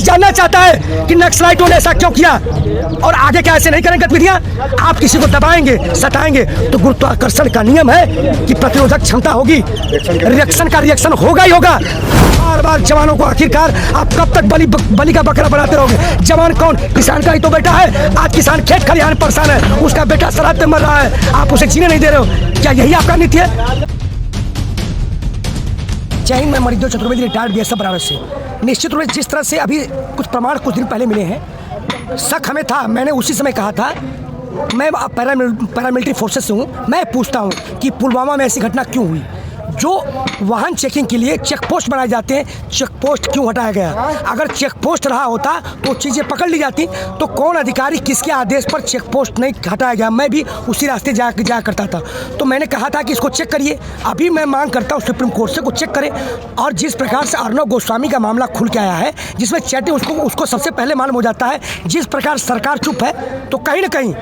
देश जानना चाहता है कि नक्सलाइटों ने ऐसा क्यों किया और आगे क्या ऐसे नहीं करेंगे गतिविधियां। आप किसी को दबाएंगे, सताएंगे तो गुरुत्वाकर्षण का नियम है कि प्रतिरोधक क्षमता होगी, रिएक्शन का रिएक्शन होगा ही होगा। बार बार जवानों को आखिरकार आप कब तक बलि का बकरा बनाते रहोगे। जवान कौन? किसान का ही तो बेटा है। आज किसान खेत खलिहान परेशान है, उसका बेटा सरहद पे मर रहा है, आप उसे जीने नहीं दे रहे हो। क्या यही आपका नीति है? जय हिंद। मैं मणिधर चतुर्वेदी, रिटायर्ड बीएसएफ बनारस से। निश्चित रूप से जिस तरह से अभी कुछ प्रमाण कुछ दिन पहले मिले हैं, शक हमें था, मैंने उसी समय कहा था, मैं पैरामिलिट्री फोर्सेस से हूँ, मैं पूछता हूँ कि पुलवामा में ऐसी घटना क्यों हुई। जो वाहन चेकिंग के लिए चेक पोस्ट बनाए जाते हैं, चेक पोस्ट क्यों हटाया गया? अगर चेक पोस्ट रहा होता तो चीज़ें पकड़ ली जाती। तो कौन अधिकारी किसके आदेश पर चेक पोस्ट नहीं हटाया गया? मैं भी उसी रास्ते जाया करता था, तो मैंने कहा था कि इसको चेक करिए। अभी मैं मांग करता हूँ सुप्रीम कोर्ट से को चेक करें। और जिस प्रकार से अर्नब गोस्वामी का मामला खुल के आया है, जिसमें चैटिंग उसको सबसे पहले मालूम हो जाता है, जिस प्रकार सरकार चुप है, तो कहीं ना कहीं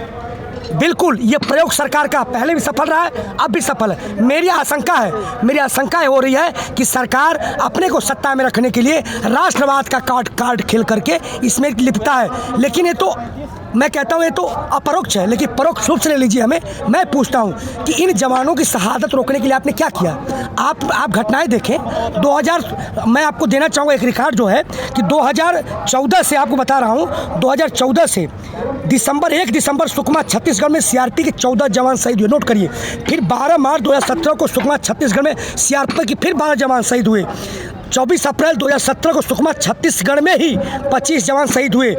बिल्कुल ये प्रयोग सरकार का पहले भी सफल रहा है, अब भी सफल है। मेरी आशंका हो रही है कि सरकार अपने को सत्ता में रखने के लिए राष्ट्रवाद का कार्ड खेल करके इसमें लिपटा है। लेकिन ये तो मैं कहता हूँ ये तो अपरोक्ष है, लेकिन परोक्ष रूप से ले लीजिए हमें। मैं पूछता हूँ कि इन जवानों की शहादत रोकने के लिए आपने क्या किया? आप घटनाएं देखें। 2000 मैं आपको देना चाहूँगा एक रिकॉर्ड जो है कि 2014 से आपको बता रहा हूँ, 2014 से 1 दिसंबर सुकमा छत्तीसगढ़ में सीआरपी के 14 जवान शहीद हुए। नोट करिए। फिर 12 मार्च 2017 को सुकमा छत्तीसगढ़ में सीआरपी के फिर 12 जवान शहीद हुए। 24 अप्रैल 2017 को सुकमा छत्तीसगढ़ में ही 25 जवान शहीद हुए।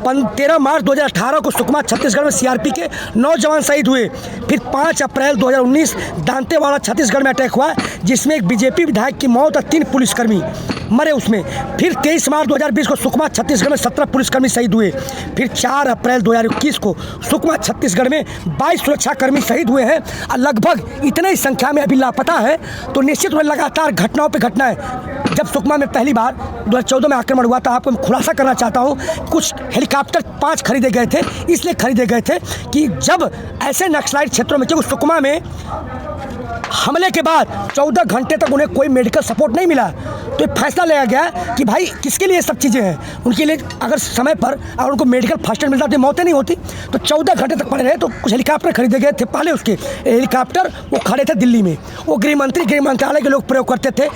13 मार्च 2018 को सुकमा छत्तीसगढ़ में सीआरपी के 9 जवान शहीद हुए। फिर 5 अप्रैल 2019 दांतेवाड़ा छत्तीसगढ़ में अटैक हुआ, जिसमें एक बीजेपी विधायक की मौत और 3 पुलिसकर्मी मरे उसमें। फिर 23 मार्च 2020 को सुकमा छत्तीसगढ़ में 17 पुलिसकर्मी शहीद हुए। फिर 4 अप्रैल 2021 को सुकमा छत्तीसगढ़ में 22 सुरक्षाकर्मी शहीद हुए हैं। और लगभग इतने ही संख्या में अभी लापता है। तो निश्चित रूप से लगातार घटनाओं पर घटनाएं। जब सुकमा में पहली बार 2014 में आक्रमण हुआ था, आपको खुलासा करना चाहता हूँ, कुछ हेलीकॉप्टर 5 खरीदे गए थे। इसलिए खरीदे गए थे कि जब ऐसे नक्सलाइट क्षेत्रों में, क्योंकि सुकमा में हमले के बाद 14 घंटे तक उन्हें कोई मेडिकल सपोर्ट नहीं मिला, तो एक फैसला लिया गया कि भाई किसके लिए सब चीज़ें हैं। उनके लिए अगर समय पर अगर उनको मेडिकल फर्स्ट एड मिलता तो मौतें नहीं होती। तो 14 घंटे तक पड़े रहे। तो कुछ हेलीकॉप्टर खरीदे गए थे। पहले उसके हेलीकॉप्टर वो खड़े थे दिल्ली में, वो गृह मंत्रालय के लोग प्रयोग करते थे,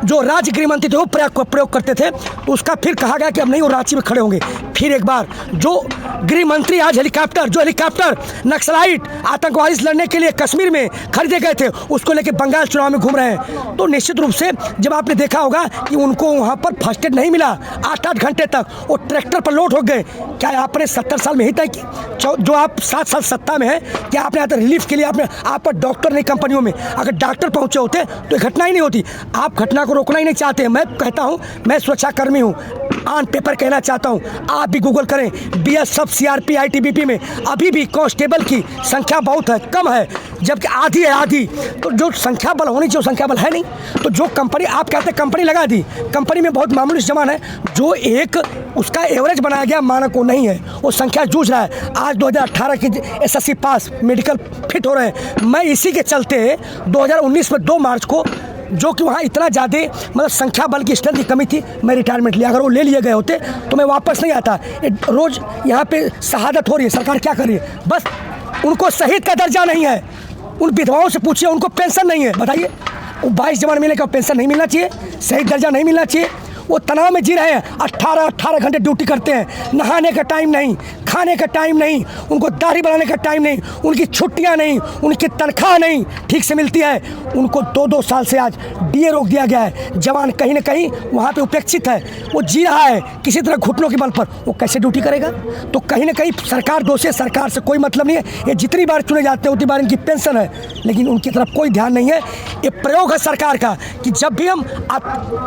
जो राज्य गृह मंत्री थे वो प्रयोग करते थे। तो उसका फिर कहा गया कि अब नहीं, वो रांची में खड़े होंगे। फिर एक बार जो गृह मंत्री आज हेलीकॉप्टर नक्सलाइट आतंकवादी से लड़ने के लिए कश्मीर में खरीदे गए थे, उसको लेकर बंगाल चुनाव में घूम रहे हैं। तो निश्चित रूप से जब आपने देखा होगा कि उनको वहाँ पर फर्स्ट एड नहीं मिला 8-8 घंटे तक, वो ट्रैक्टर पर लोड हो गए। क्या आपने 70 साल में ही तय की? जो आप 7 साल सत्ता में है, क्या आपने आता रिलीफ के लिए आप पर डॉक्टर नहीं कंपनियों में, अगर डॉक्टर पहुँचे होते तो घटना ही नहीं होती। आप घटना को रोकना ही नहीं चाहते। मैं कहता हूँ, मैं सुरक्षाकर्मी हूँ, ऑन पेपर कहना चाहता हूँ, आप भी गूगल करें, बीएसएफ सीआरपी आईटीबीपी में अभी भी कांस्टेबल की संख्या बहुत है, कम है, जबकि आधी। तो जो संख्या बल होनी चाहिए संख्या बल है नहीं। तो जो कंपनी आप कहते हैं कंपनी लगा दी, कंपनी में बहुत मामूली जवान है, जो एक उसका एवरेज बनाया गया मानक वो नहीं है, वो संख्या जूझ रहा है। आज 2018 की एसएससी पास, मेडिकल फिट हो रहे हैं। मैं इसी के चलते 2019 में 2 मार्च को, जो कि वहाँ इतना ज़्यादा मतलब संख्या बल की स्ट्रेंथ की कमी थी, मैं रिटायरमेंट लिया। अगर वो ले लिए गए होते तो मैं वापस नहीं आता। रोज़ यहाँ पे शहादत हो रही है, सरकार क्या कर रही है? बस उनको शहीद का दर्जा नहीं है। उन विधवाओं से पूछिए, उनको पेंशन नहीं है। बताइए, वो 22 जवान मिले का पेंशन नहीं मिलना चाहिए, शहीद दर्जा नहीं मिलना चाहिए। वो तनाव में जी रहे हैं, 18 घंटे ड्यूटी करते हैं, नहाने का टाइम नहीं, खाने का टाइम नहीं, उनको दाढ़ी बनाने का टाइम नहीं, उनकी छुट्टियां नहीं, उनकी तनख्वाह नहीं ठीक से मिलती है। उनको 2-2 साल से आज डीए रोक दिया गया है। जवान कहीं ना कहीं वहाँ पे उपेक्षित है, वो जी रहा है किसी तरह घुटनों के बल पर, वो कैसे ड्यूटी करेगा? तो कहीं ना कहीं सरकार दोषी है, सरकार से कोई मतलब नहीं है। ये जितनी बार चुने जाते हैं उतनी बार इनकी पेंशन है, लेकिन उनकी तरफ कोई ध्यान नहीं है। ये प्रयोग है सरकार का कि जब भी हम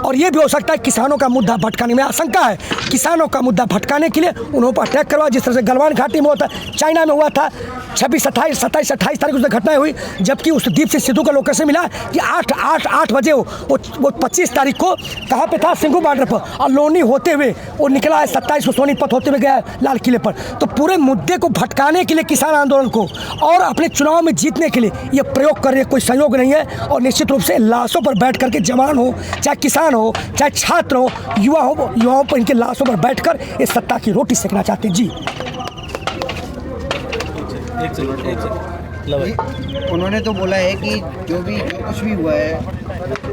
और ये भी हो सकता है किसानों का मुद्दा भटकाने में आशंका है, किसानों का मुद्दा भटकाने के लिए उन्होंने पर अटैक करवा, जिस तरह से गलवान घाटी में होता, चाइना में हुआ था। 26, 27, 28 तारीख उसमें घटनाएं हुई, जबकि उस दीप से सिद्धू का लोकेशन मिला कि 8 बजे वो 25 तारीख को कहाँ पे था? सिंघू बॉर्डर पर, और लोनी होते हुए वो निकला है 27 को सोनीपत होते हुए गया लाल किले पर। तो पूरे मुद्दे को भटकाने के लिए, किसान आंदोलन को और अपने चुनाव में जीतने के लिए ये प्रयोग कर रहे, कोई सहयोग नहीं है। और निश्चित रूप से लाशों पर बैठ करके जवान हो, चाहे किसान हो, चाहे छात्र छात्रों, युवाओं पर, इनके लाशों पर बैठकर इस सत्ता की रोटी सेकना चाहते हैं। जी, उन्होंने तो बोला है कि जो कुछ भी हुआ है,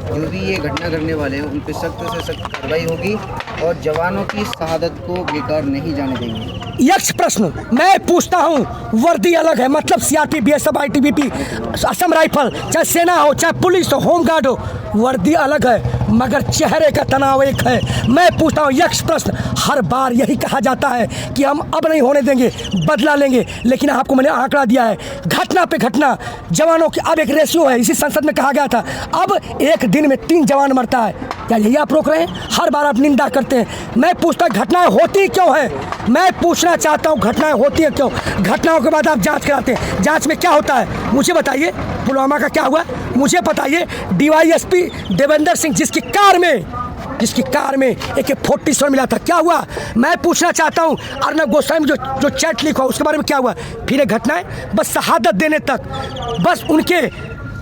जो भी ये घटना करने वाले हैं उन पर सख्त से सख्त कार्रवाई होगी और जवानों की शहादत को बेकार नहीं जाने देंगे। यक्ष प्रश्न मैं पूछता हूँ, वर्दी अलग है, मतलब CRP, BSF, ITBP, Assam rifle, चाहे सेना हो, चाहे पुलिस हो, होमगार्ड हो, वर्दी अलग है मगर चेहरे का तनाव एक है। मैं पूछता हूँ यक्ष प्रश्न, हर बार यही कहा जाता है कि हम अब नहीं होने देंगे, बदला लेंगे, लेकिन आपको मैंने आंकड़ा दिया है, घटना पे घटना जवानों की अब एक रेशियो है। इसी संसद में कहा गया था अब एक दिन में 3 जवान मरता है। क्या यही आप रोक रहे हैं? हर बार आप निंदा करते हैं। मैं पूछता हूँ घटनाएं होती क्यों है? मैं पूछना चाहता हूँ घटनाएं होती है क्यों? घटनाओं के बाद आप जांच कराते हैं, जांच में क्या होता है मुझे बताइए। पुलवामा का क्या हुआ मुझे बताइए। डीवाईएसपी देवेंद्र सिंह जिसकी कार में AK-47 मिला था, क्या हुआ? मैं पूछना चाहता हूँ अर्नब गोस्वामी में जो चैट लीक हुआ उसके बारे में क्या हुआ? फिर ये घटनाएं बस शहादत देने तक, बस उनके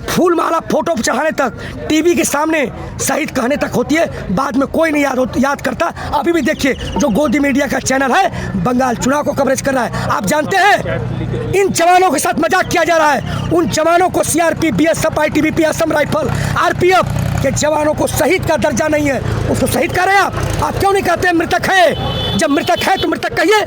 फूल माला फोटो चढ़ाने तक, टीवी के सामने शहीद कहने तक होती है, बाद में कोई नहीं याद करता। अभी भी देखिए जो गोदी मीडिया का चैनल है बंगाल चुनाव को कवरेज कर रहा है। आप जानते हैं इन जवानों के साथ मजाक किया जा रहा है। उन जवानों को CRP, BSF, ITBP, Assam rifle, RPF के जवानों को शहीद का दर्जा नहीं है, उसको शहीद कर रहे हैं आप क्यों नहीं कहते मृतक है? जब मृतक है तो मृतक कहिए।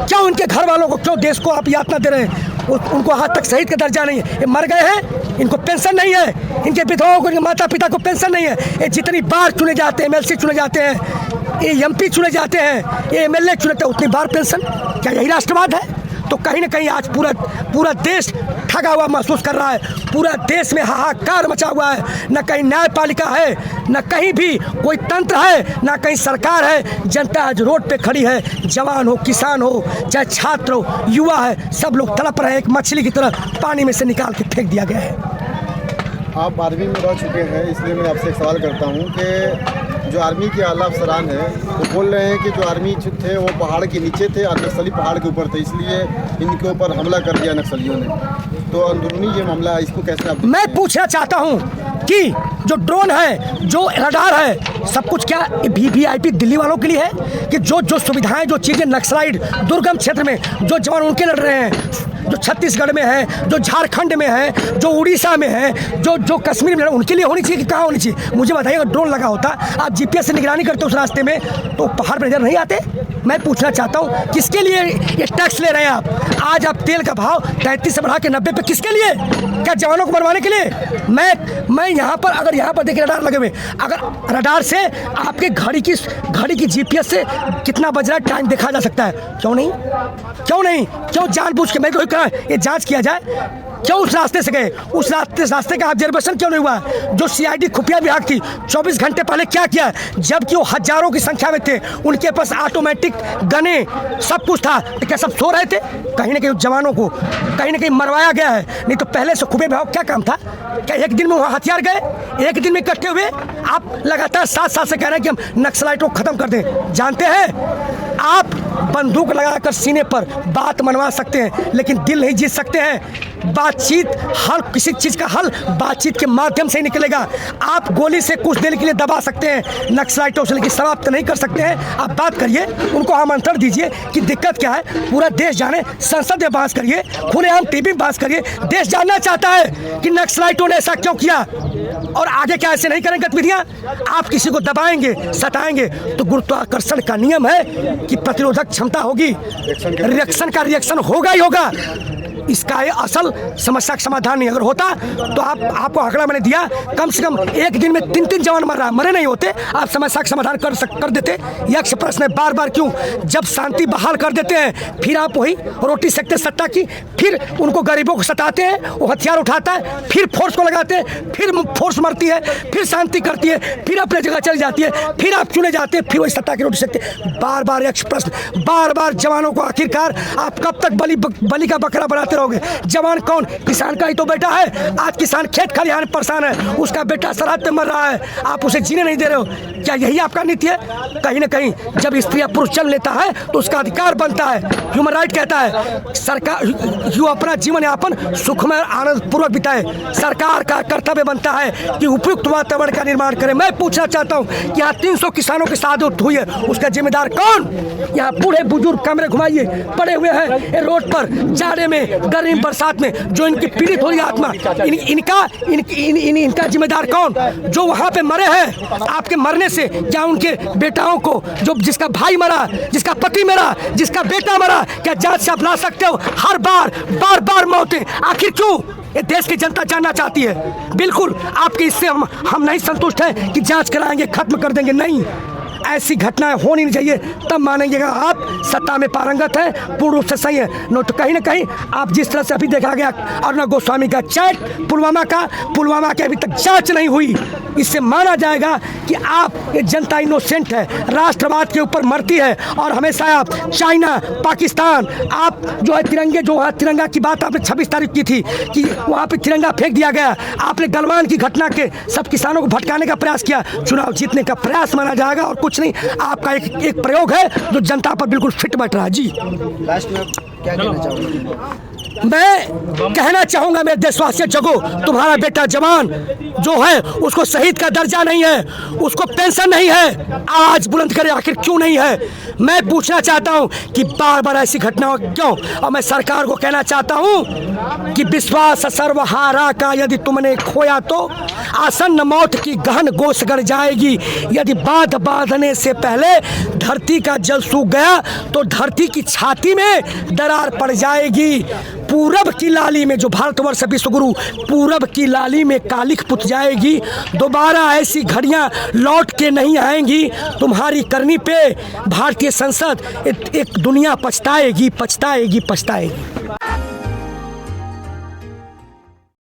क्यों उनके घर वालों को, क्यों देश को आप यातना दे रहे हैं? उनको आज तक शहीद का दर्जा नहीं है। ये मर गए हैं, इनको पेंशन नहीं है, इनके विधवाओं को, इनके माता पिता को पेंशन नहीं है। ये जितनी बार चुने जाते हैं, MLC चुने जाते हैं, ये MP चुने जाते हैं, ये MLA चुने, उतनी बार पेंशन। क्या यही राष्ट्रवाद है? तो कहीं ना कहीं आज पूरा देश ठगा हुआ महसूस कर रहा है। पूरा देश में हाहाकार मचा हुआ है। न कहीं न्यायपालिका है, न कहीं भी कोई तंत्र है, न कहीं सरकार है। जनता आज रोड पे खड़ी है, जवान हो, किसान हो, चाहे छात्र हो, युवा है, सब लोग तड़प रहे हैं। एक मछली की तरह पानी में से निकाल के फेंक दिया गया है। आप आर्मी में रह चुके हैं, इसलिए मैं आपसे एक सवाल करता हूं कि जो आर्मी के आला अफसरान हैं वो बोल रहे हैं कि जो आर्मी थे वो पहाड़ के नीचे थे और नक्सली पहाड़ के ऊपर थे, इसलिए इनके ऊपर हमला कर दिया नक्सलियों ने। तो अंदरूनी ये मामला है, इसको कैसे आप? मैं पूछना चाहता हूँ कि जो ड्रोन है, जो रडार है, सब कुछ क्या VIP दिल्ली वालों के लिए है? कि जो सुविधाएं, जो चीज़ें नक्सलाइट दुर्गम क्षेत्र में जो जवान उनके लड़ रहे हैं, जो छत्तीसगढ़ में है, जो झारखंड में है, जो उड़ीसा में है, जो कश्मीर में है, उनके लिए होनी चाहिए कि कहाँ होनी चाहिए? मुझे बताइए, अगर ड्रोन लगा होता, आप GPS से निगरानी करते उस रास्ते में, तो पहाड़ पर नजर नहीं आते? मैं पूछना चाहता हूँ किसके लिए ये टैक्स ले रहे हैं आप? आज आप तेल का भाव 33 से बढ़ा के 90 पे किसके लिए? क्या जवानों को मरवाने के लिए? मैं यहाँ पर, अगर यहाँ पर देखिए रडार लगे हुए, अगर रडार से आपके घड़ी की GPS से कितना बज रहा है टाइम देखा जा सकता है। क्यों नहीं? क्यों जानबूझ के मैं तो ये जांच किया जाए? क्यों उस रास्ते से गए? उस रास्ते का ऑब्जर्वेशन क्यों नहीं हुआ? जो CID खुफिया विभाग थी 24 घंटे पहले क्या किया? जबकि वो हजारों की संख्या में थे, उनके पास ऑटोमेटिक गने सब कुछ था, तो क्या सब सो रहे थे? कहीं ना कहीं जवानों को कहीं ना कहीं मरवाया गया है। नहीं तो पहले से खुफिया विभाग क्या काम था? क्या एक दिन में वहाँ हथियार गए? एक दिन में इकट्ठे हुए? आप लगातार 7 साल से कह रहे हैं कि हम नक्सलाइटों को खत्म कर दें। जानते हैं आप बंदूक लगाकर सीने पर बात मनवा सकते हैं, लेकिन दिल नहीं जीत सकते हैं। बातचीत, हल, किसी चीज़ का हल बातचीत के माध्यम से ही निकलेगा। आप गोली से कुछ देर के लिए दबा सकते हैं नक्सलाइटों से, लेकिन समाप्त नहीं कर सकते हैं। आप बात करिए, उनको आमंत्रण दीजिए कि दिक्कत क्या है, पूरा देश जाने, संसद में बहस करिए, खुलेआम टीवी में बहस करिए। देश जानना चाहता है कि नक्सलाइटों ने ऐसा क्यों किया और आगे क्या ऐसे नहीं करेंगे गतिविधियाँ। आप किसी को दबाएंगे, सताएंगे तो गुरुत्वाकर्षण का नियम है कि प्रतिरोधक क्षमता होगी, रिएक्शन होगा ही होगा। इसका ये असल समस्या का समाधान नहीं अगर होता तो आपको आंकड़ा मैंने दिया, कम से कम एक दिन में 3 जवान मर रहा, मरे नहीं होते, आप समस्या का समाधान कर देते। यक्ष प्रश्न है बार बार क्यों? जब शांति बहाल कर देते हैं फिर आप वही रोटी सेकते सत्ता की, फिर उनको गरीबों को सताते हैं, वो हथियार उठाता है, फिर फोर्स को लगाते हैं, फिर फोर्स मरती है, फिर शांति करती है, फिर अपने जगह चली जाती है, फिर आप चुने जाते हैं, फिर वही सत्ता की रोटी सेकते। बार बार यक्ष प्रश्न, बार बार जवानों को आखिरकार आप कब तक बलि का बकरा बनाते रहोगे? जवान कौन? किसान का ही तो बेटा है। आज किसान खेत खलिहान परेशान है, उसका बेटा सरहद पे मर रहा है, आप उसे जीने नहीं दे रहे हो। क्या यही आपका नीति है? कहीं ना कहीं जब स्त्री या पुरुष जन्म लेता है तो उसका अधिकार बनता है, ह्यूमन राइट कहता है सरकार जो अपना जीवन यापन सुखमय आनंद पूर्वक बिताए। सरकार का कर्तव्य बनता है कि उपयुक्त वातावरण का निर्माण करे। मैं पूछना चाहता हूँ कि यहाँ 300 किसानों की शहादत हुई है, उसका जिम्मेदार कौन? यहाँ बूढ़े बुजुर्ग कैमरे घुमाइए पड़े हुए हैं रोड पर, जाड़े में, गर्मी बरसात में, जो इनकी पीड़ित हो रही आत्मा, इनका जिम्मेदार कौन? जो वहाँ पे मरे हैं, आपके मरने से क्या उनके बेटाओं को, जो जिसका भाई मरा, जिसका पति मरा, जिसका बेटा मरा, क्या जांच से आप ला सकते हो? हर बार बार मौतें, आखिर क्यों? ये देश की जनता जानना चाहती है। बिल्कुल आपके इससे हम नहीं संतुष्ट हैं कि जांच कराएंगे, खत्म कर देंगे, नहीं, ऐसी घटनाएं होनी नहीं चाहिए, तब मानेंगे आप सत्ता में पारंगत है, पूर्ण रूप से सही है। नो तो कहीं ना कहीं आप जिस तरह से अभी देखा गया अर्णब गोस्वामी का चैट, पुलवामा के अभी तक जांच नहीं हुई, इससे माना जाएगा कि आप ये जनता इनोसेंट है, राष्ट्रवाद के ऊपर मरती है। और हमेशा आप चाइना, पाकिस्तान, आप जो है तिरंगे, जो वहाँ तिरंगा की बात आपने 26 तारीख की थी कि वहाँ पे तिरंगा फेंक दिया गया, आपने गलवान की घटना के सब किसानों को भटकाने का प्रयास किया, चुनाव जीतने का प्रयास माना जाएगा और कुछ नहीं। आपका एक प्रयोग है जो जनता पर बिल्कुल फिट बैठ रहा है। जी लास्ट में क्या कहना चाहोगे? मैं कहना चाहूंगा मेरे देशवासियों, जगो, तुम्हारा बेटा जवान जो है उसको शहीद का दर्जा नहीं है, उसको पेंशन नहीं है, आवाज बुलंद करे, आखिर क्यों नहीं है? मैं पूछना चाहता हूं कि बार बार ऐसी घटनाओं क्यों? और मैं सरकार को कहना चाहता हूं कि विश्वास सर्वहारा का यदि तुमने खोया तो आसन्न मौत की गहन गोश गड़ जाएगी। यदि बांध बांधने से पहले धरती का जल सूख गया तो धरती की छाती में दरार पड़ जाएगी। पूरब की लाली में, जो भारतवर्ष विश्वगुरु, पूरब की लाली में कालिख पुत जाएगी। दोबारा ऐसी घड़ियां लौट के नहीं आएंगी। तुम्हारी करनी पे भारतीय संसद एक दुनिया पछताएगी, पछताएगी, पछताएगी।